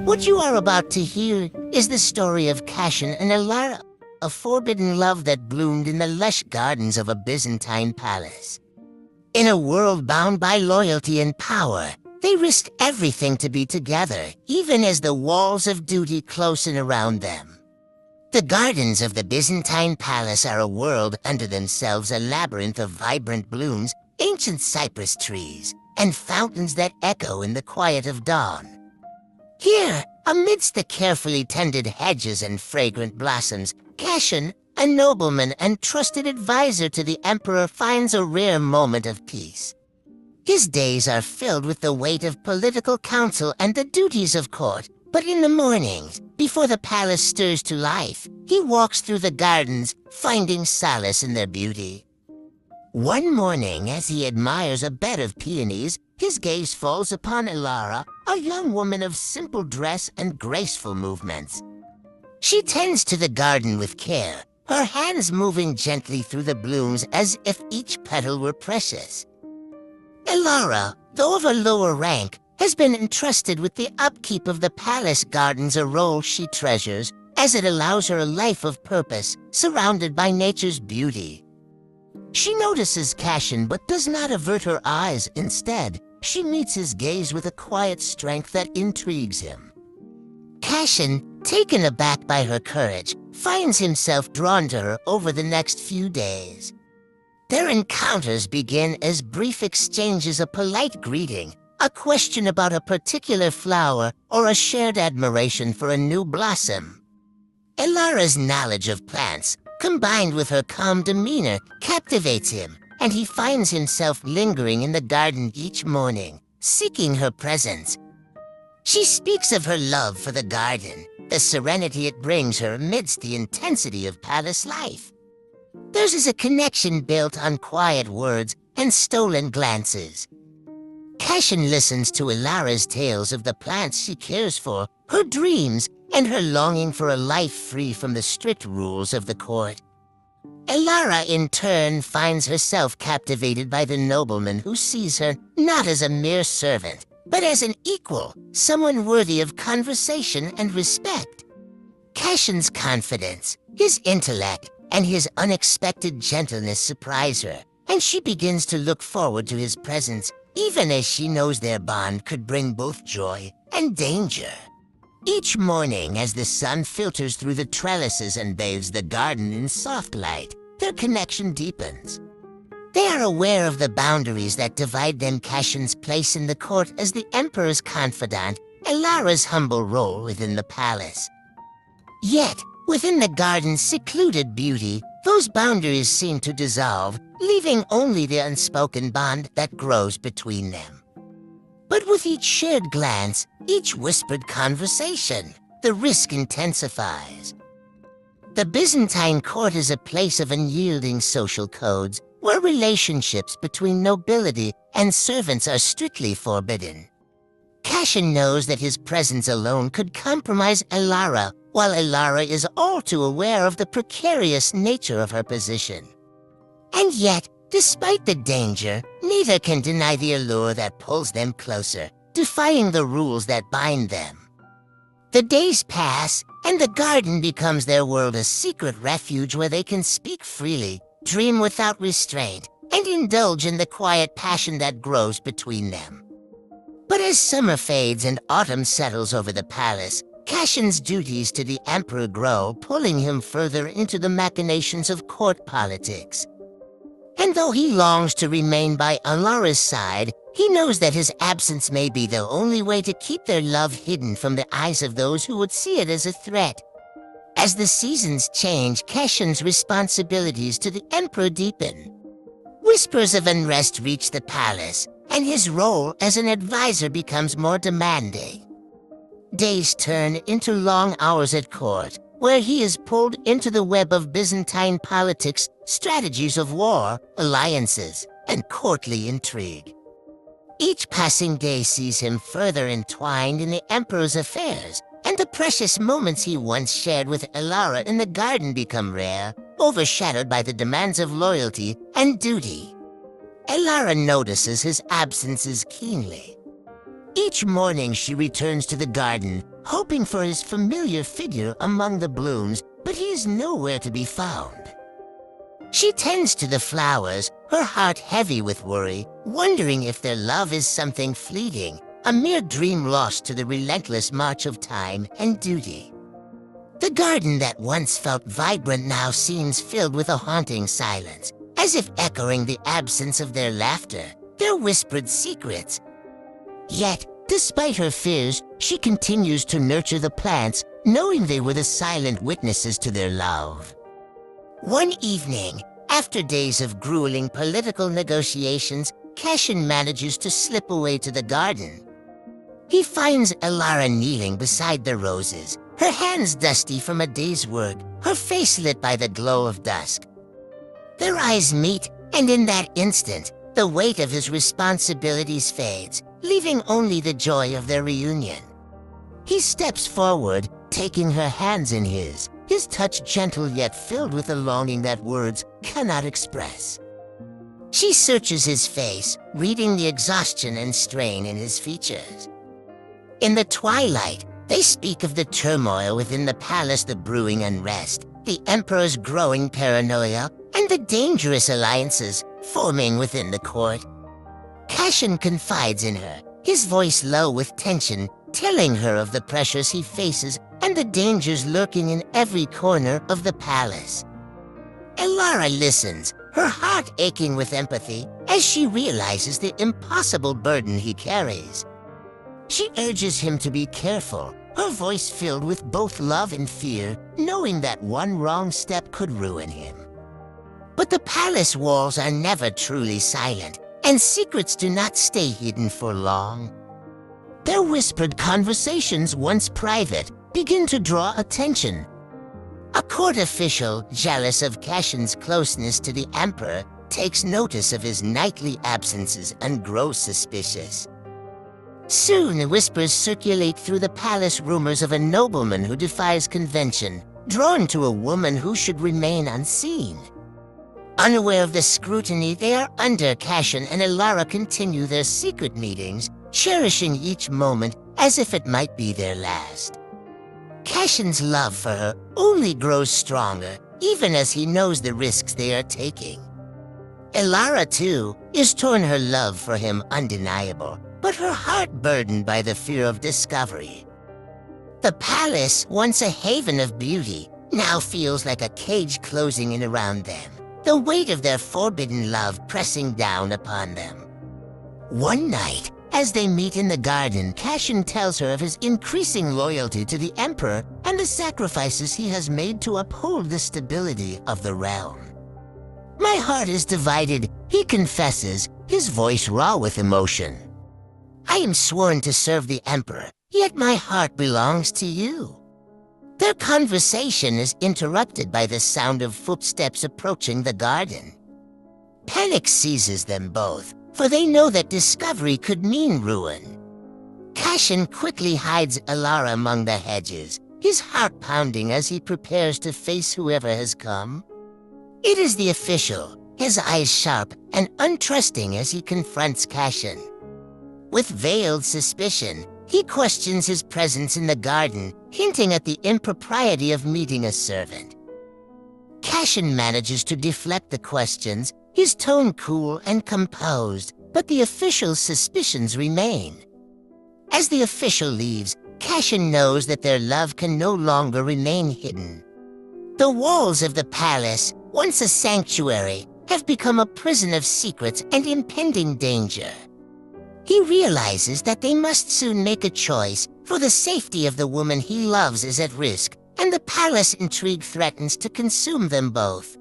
What you are about to hear is the story of Cassian and Elara, a forbidden love that bloomed in the lush gardens of a Byzantine palace. In a world bound by loyalty and power, they risked everything to be together, even as the walls of duty close in around them. The gardens of the Byzantine palace are a world unto themselves, a labyrinth of vibrant blooms, ancient cypress trees, and fountains that echo in the quiet of dawn. Here, amidst the carefully tended hedges and fragrant blossoms, Cassian, a nobleman and trusted advisor to the emperor, finds a rare moment of peace. His days are filled with the weight of political counsel and the duties of court, but in the mornings, before the palace stirs to life, he walks through the gardens, finding solace in their beauty. One morning, as he admires a bed of peonies, his gaze falls upon Elara, a young woman of simple dress and graceful movements. She tends to the garden with care, her hands moving gently through the blooms as if each petal were precious. Elara, though of a lower rank, has been entrusted with the upkeep of the palace gardens, a role she treasures, as it allows her a life of purpose, surrounded by nature's beauty. She notices Cassian but does not avert her eyes. Instead, she meets his gaze with a quiet strength that intrigues him. Cassian, taken aback by her courage, finds himself drawn to her over the next few days. Their encounters begin as brief exchanges, a polite greeting, a question about a particular flower, or a shared admiration for a new blossom. Elara's knowledge of plants, combined with her calm demeanor, captivates him, and he finds himself lingering in the garden each morning, seeking her presence. She speaks of her love for the garden, the serenity it brings her amidst the intensity of palace life. Theirs is a connection built on quiet words and stolen glances. Cassian listens to Elara's tales of the plants she cares for, her dreams, and her longing for a life free from the strict rules of the court. Elara, in turn, finds herself captivated by the nobleman who sees her not as a mere servant, but as an equal, someone worthy of conversation and respect. Cassian's confidence, his intellect, and his unexpected gentleness surprise her, and she begins to look forward to his presence, even as she knows their bond could bring both joy and danger. Each morning, as the sun filters through the trellises and bathes the garden in soft light, their connection deepens. They are aware of the boundaries that divide them: Cassian's place in the court as the emperor's confidant, Elara's humble role within the palace. Yet, within the garden's secluded beauty, those boundaries seem to dissolve, leaving only the unspoken bond that grows between them. But with each shared glance, each whispered conversation, the risk intensifies. The Byzantine court is a place of unyielding social codes, where relationships between nobility and servants are strictly forbidden. Cassian knows that his presence alone could compromise Elara, while Elara is all too aware of the precarious nature of her position. And yet, despite the danger, neither can deny the allure that pulls them closer, defying the rules that bind them. The days pass, and the garden becomes their world, a secret refuge where they can speak freely, dream without restraint, and indulge in the quiet passion that grows between them. But as summer fades and autumn settles over the palace, Cassian's duties to the emperor grow, pulling him further into the machinations of court politics. And though he longs to remain by Elara's side, he knows that his absence may be the only way to keep their love hidden from the eyes of those who would see it as a threat. As the seasons change, Cassian's responsibilities to the emperor deepen. Whispers of unrest reach the palace, and his role as an advisor becomes more demanding. Days turn into long hours at court, where he is pulled into the web of Byzantine politics, strategies of war, alliances, and courtly intrigue. Each passing day sees him further entwined in the emperor's affairs, and the precious moments he once shared with Elara in the garden become rare, overshadowed by the demands of loyalty and duty. Elara notices his absences keenly. Each morning she returns to the garden, hoping for his familiar figure among the blooms, but he is nowhere to be found. She tends to the flowers, her heart heavy with worry, wondering if their love is something fleeting, a mere dream lost to the relentless march of time and duty. The garden that once felt vibrant now seems filled with a haunting silence, as if echoing the absence of their laughter, their whispered secrets. Yet, despite her fears, she continues to nurture the plants, knowing they were the silent witnesses to their love. One evening, after days of grueling political negotiations, Cassian manages to slip away to the garden. He finds Elara kneeling beside the roses, her hands dusty from a day's work, her face lit by the glow of dusk. Their eyes meet, and in that instant, the weight of his responsibilities fades, leaving only the joy of their reunion. He steps forward, taking her hands in his touch gentle yet filled with a longing that words cannot express. She searches his face, reading the exhaustion and strain in his features. In the twilight, they speak of the turmoil within the palace, the brewing unrest, the emperor's growing paranoia, and the dangerous alliances forming within the court. Cassian confides in her, his voice low with tension, telling her of the pressures he faces and the dangers lurking in every corner of the palace. Elara listens, her heart aching with empathy as she realizes the impossible burden he carries. She urges him to be careful, her voice filled with both love and fear, knowing that one wrong step could ruin him. But the palace walls are never truly silent, and secrets do not stay hidden for long. Their whispered conversations, once private, begin to draw attention. A court official, jealous of Cassian's closeness to the emperor, takes notice of his nightly absences and grows suspicious. Soon, whispers circulate through the palace, rumors of a nobleman who defies convention, drawn to a woman who should remain unseen. Unaware of the scrutiny they are under, Cassian and Elara continue their secret meetings, cherishing each moment as if it might be their last. Cassian's love for her only grows stronger, even as he knows the risks they are taking. Elara, too, is torn, her love for him undeniable, but her heart burdened by the fear of discovery. The palace, once a haven of beauty, now feels like a cage closing in around them, the weight of their forbidden love pressing down upon them. One night, as they meet in the garden, Cassian tells her of his increasing loyalty to the emperor and the sacrifices he has made to uphold the stability of the realm. "My heart is divided," he confesses, his voice raw with emotion. "I am sworn to serve the emperor, yet my heart belongs to you." Their conversation is interrupted by the sound of footsteps approaching the garden. Panic seizes them both, for they know that discovery could mean ruin. Cassian quickly hides Elara among the hedges, his heart pounding as he prepares to face whoever has come. It is the official, his eyes sharp and untrusting as he confronts Cassian. With veiled suspicion, he questions his presence in the garden, hinting at the impropriety of meeting a servant. Cassian manages to deflect the questions, his tone cool and composed, but the official's suspicions remain. As the official leaves, Cassian knows that their love can no longer remain hidden. The walls of the palace, once a sanctuary, have become a prison of secrets and impending danger. He realizes that they must soon make a choice, for the safety of the woman he loves is at risk, and the palace intrigue threatens to consume them both.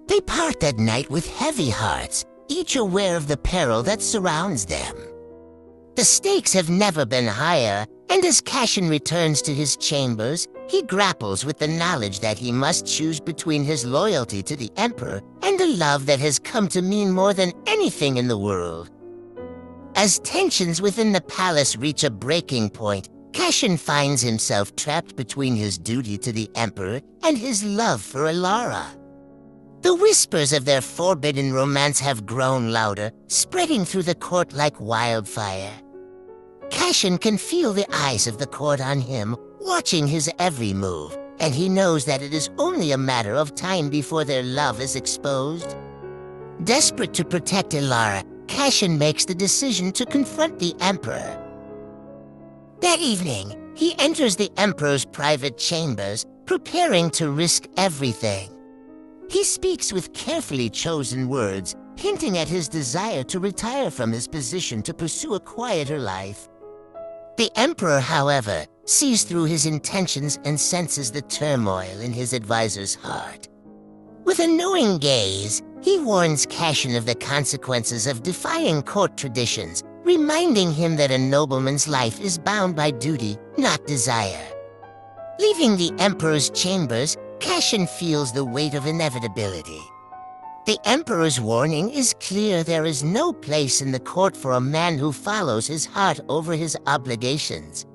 They part that night with heavy hearts, each aware of the peril that surrounds them. The stakes have never been higher, and as Cassian returns to his chambers, he grapples with the knowledge that he must choose between his loyalty to the emperor and a love that has come to mean more than anything in the world. As tensions within the palace reach a breaking point, Cassian finds himself trapped between his duty to the emperor and his love for Elara. The whispers of their forbidden romance have grown louder, spreading through the court like wildfire. Cassian can feel the eyes of the court on him, watching his every move, and he knows that it is only a matter of time before their love is exposed. Desperate to protect Elara, Cassian makes the decision to confront the Emperor. That evening, he enters the Emperor's private chambers, preparing to risk everything. He speaks with carefully chosen words, hinting at his desire to retire from his position to pursue a quieter life. The Emperor, however, sees through his intentions and senses the turmoil in his advisor's heart. With a knowing gaze, he warns Cassian of the consequences of defying court traditions, reminding him that a nobleman's life is bound by duty, not desire. Leaving the Emperor's chambers, Cassian feels the weight of inevitability. The Emperor's warning is clear: there is no place in the court for a man who follows his heart over his obligations.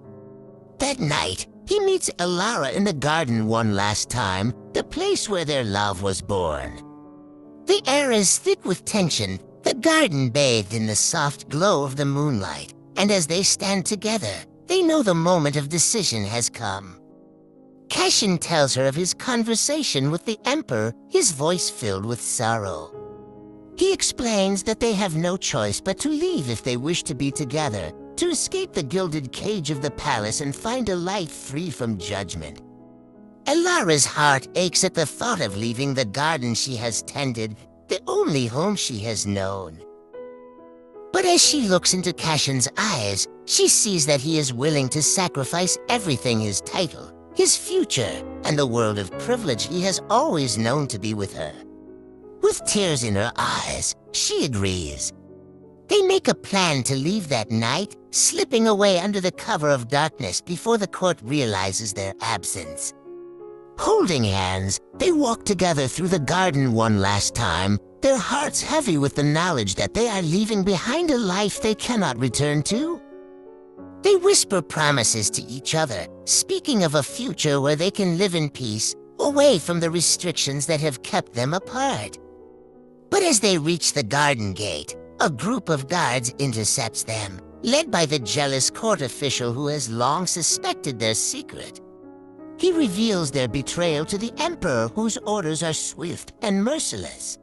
That night, he meets Elara in the garden one last time, the place where their love was born. The air is thick with tension, the garden bathed in the soft glow of the moonlight, and as they stand together, they know the moment of decision has come. Cassian tells her of his conversation with the Emperor, his voice filled with sorrow. He explains that they have no choice but to leave if they wish to be together, to escape the gilded cage of the palace and find a life free from judgment. Elara's heart aches at the thought of leaving the garden she has tended, the only home she has known. But as she looks into Cassian's eyes, she sees that he is willing to sacrifice everything: his title, his future, and the world of privilege he has always known to be with her. With tears in her eyes, she agrees. They make a plan to leave that night, slipping away under the cover of darkness before the court realizes their absence. Holding hands, they walk together through the garden one last time, their hearts heavy with the knowledge that they are leaving behind a life they cannot return to. They whisper promises to each other, speaking of a future where they can live in peace, away from the restrictions that have kept them apart. But as they reach the garden gate, a group of guards intercepts them, led by the jealous court official who has long suspected their secret. He reveals their betrayal to the Emperor, whose orders are swift and merciless.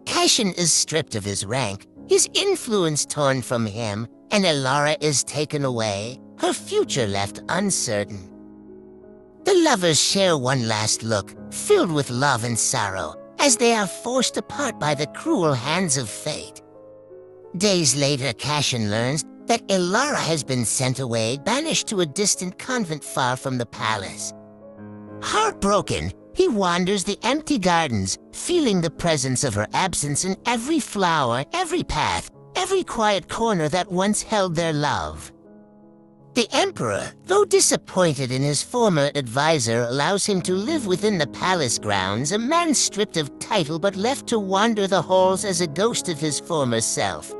Cassian is stripped of his rank, his influence torn from him, and Elara is taken away, her future left uncertain. The lovers share one last look, filled with love and sorrow, as they are forced apart by the cruel hands of fate. Days later, Cassian learns that Elara has been sent away, banished to a distant convent far from the palace. Heartbroken, he wanders the empty gardens, feeling the presence of her absence in every flower, every path, every quiet corner that once held their love. The Emperor, though disappointed in his former advisor, allows him to live within the palace grounds, a man stripped of title but left to wander the halls as a ghost of his former self.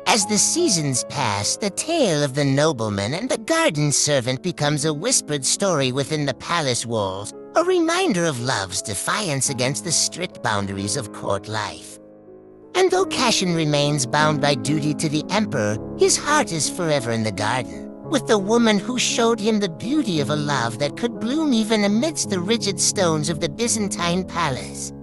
As the seasons pass, the tale of the nobleman and the garden servant becomes a whispered story within the palace walls, a reminder of love's defiance against the strict boundaries of court life. And though Cassian remains bound by duty to the Emperor, his heart is forever in the garden, with the woman who showed him the beauty of a love that could bloom even amidst the rigid stones of the Byzantine palace.